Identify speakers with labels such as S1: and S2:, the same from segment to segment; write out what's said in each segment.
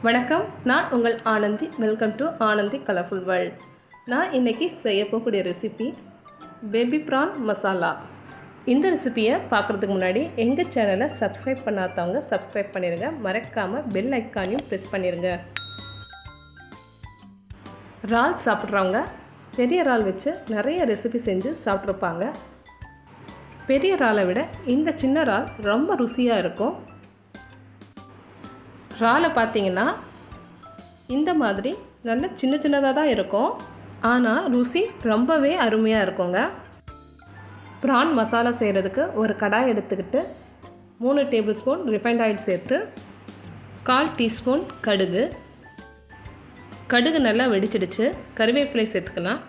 S1: வணக்கம், நான் உங்கள் Anandhi. Welcome to Anandhi colourful world. நான் இன்றைக்கி செய்ய போகக்கூடிய ரெசிபி பேபி ப்ரான் மசாலா. இந்த ரெசிபியை பார்க்குறதுக்கு முன்னாடி எங்கள் சேனலை சப்ஸ்கிரைப் பண்ணாதவங்க சப்ஸ்கிரைப் பண்ணிடுங்க. மறக்காமல் பெல் ஐக்கானையும் ப்ரெஸ் பண்ணிடுங்க. இறால் சாப்பிட்றவங்க பெரிய இறால் வச்சு நிறைய ரெசிபி செஞ்சு சாப்பிட்ருப்பாங்க. பெரிய இறாலை விட இந்த சின்ன இறால் ரொம்ப ருசியாக இருக்கும். இறாலை பார்த்தீங்கன்னா இந்த மாதிரி நல்ல சின்ன சின்னதாக தான் இருக்கும், ஆனால் ருசி ரொம்பவே அருமையாக இருக்குங்க. ப்ரான் மசாலா செய்கிறதுக்கு ஒரு கடாய் எடுத்துக்கிட்டு 3 டேபிள் ஸ்பூன் ரிஃபைண்ட் ஆயில் சேர்த்து 1/4 டீஸ்பூன் கடுகு நல்லா வெடிச்சிடுச்சு. கறிவேப்பிலை சேர்த்துக்கலாம்.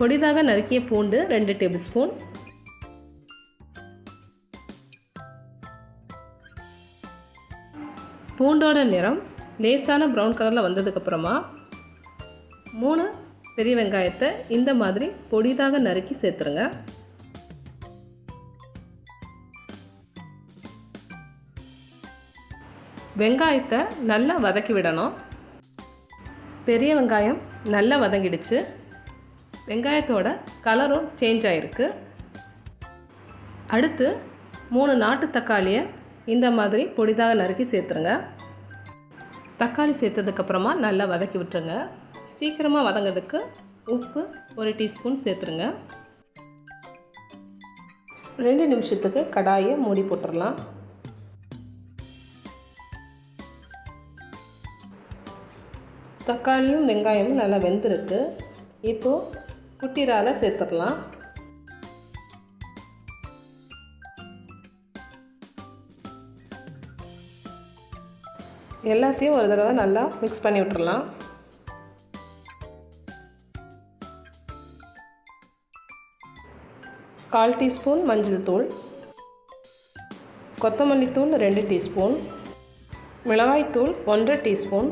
S1: பொடிதாக நறுக்கிய பூண்டு 2 டேபிள் ஸ்பூன், பூண்டோட நிறம் லேசான ப்ரௌன் கலரில் வந்ததுக்கப்புறமா 3 பெரிய வெங்காயத்தை இந்த மாதிரி பொடிதாக நறுக்கி சேர்த்துருங்க. வெங்காயத்தை நல்லா வதக்கி விடணும். பெரிய வெங்காயம் நல்லா வதங்கிடுச்சு. வெங்காயத்தோட கலரும் சேஞ்ச் ஆகிருக்கு. அடுத்து 3 நாட்டு தக்காளியை இந்த மாதிரி பொடிதாக நறுக்கி சேர்த்துருங்க. தக்காளி சேர்த்ததுக்கப்புறமா நல்லா வதக்கி விட்டுருங்க. சீக்கிரமாக வதங்கிறதுக்கு உப்பு 1 டீஸ்பூன் சேர்த்துருங்க. 2 நிமிஷத்துக்கு கடாயை மூடி போட்டுடலாம். தக்காளியும் வெங்காயமும் நல்லா வெந்திருக்கு. இப்போது குட்டி இறாலை சேர்த்துடலாம். எல்லாத்தையும் ஒரு தடவை நல்லா மிக்ஸ் பண்ணி விட்டுறலாம். கால் டீஸ்பூன் மஞ்சள் தூள், கொத்தமல்லி தூள் 2 டீஸ்பூன், மிளகாய்த்தூள் 1/2 டீஸ்பூன்,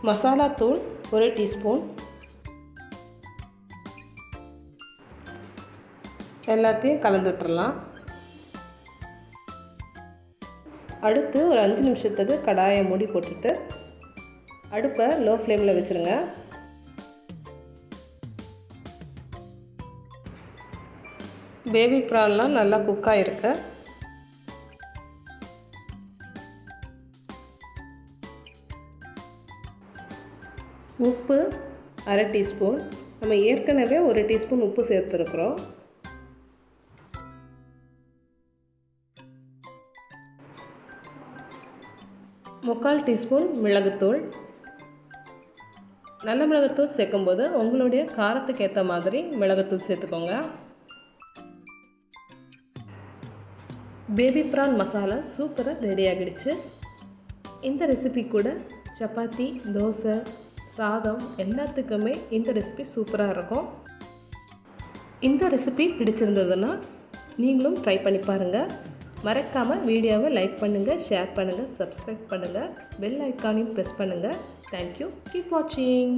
S1: மசாலா தூள் 1 டீஸ்பூன், எல்லாத்தையும் கலந்து விட்டுறலாம். அடுத்து ஒரு 5 நிமிஷத்துக்கு கடாயை மூடி போட்டுட்டு அடுப்பை லோ ஃப்ளேமில் வச்சுருங்க. பேபி ப்ரான்லாம் நல்லா குக்காக இருக்கு. உப்பு 1/2 டீஸ்பூன். நம்ம ஏற்கனவே 1 டீஸ்பூன் உப்பு சேர்த்துருக்குறோம். முக்கால் டீஸ்பூன் மிளகுத்தூள். நல்ல மிளகுத்தூள் சேர்க்கும்போது உங்களுடைய காரத்துக்கு ஏற்ற மாதிரி மிளகுத்தூள் சேர்த்துக்கோங்க. பேபி ப்ரான் மசாலா சூப்பராக ரெடி ஆகிடுச்சு. இந்த ரெசிபி கூட சப்பாத்தி, தோசை, சாதம் எல்லாத்துக்குமே இந்த ரெசிபி சூப்பராக இருக்கும். இந்த ரெசிபி பிடிச்சிருந்ததுன்னா நீங்களும் ட்ரை பண்ணி பாருங்கள். மறக்காமல் வீடியோவை லைக் பண்ணுங்கள், ஷேர் பண்ணுங்கள், சப்ஸ்கிரைப் பண்ணுங்கள், பெல் ஐக்கானையும் ப்ரெஸ் பண்ணுங்கள். தேங்க்யூ. கீப் வாட்சிங்.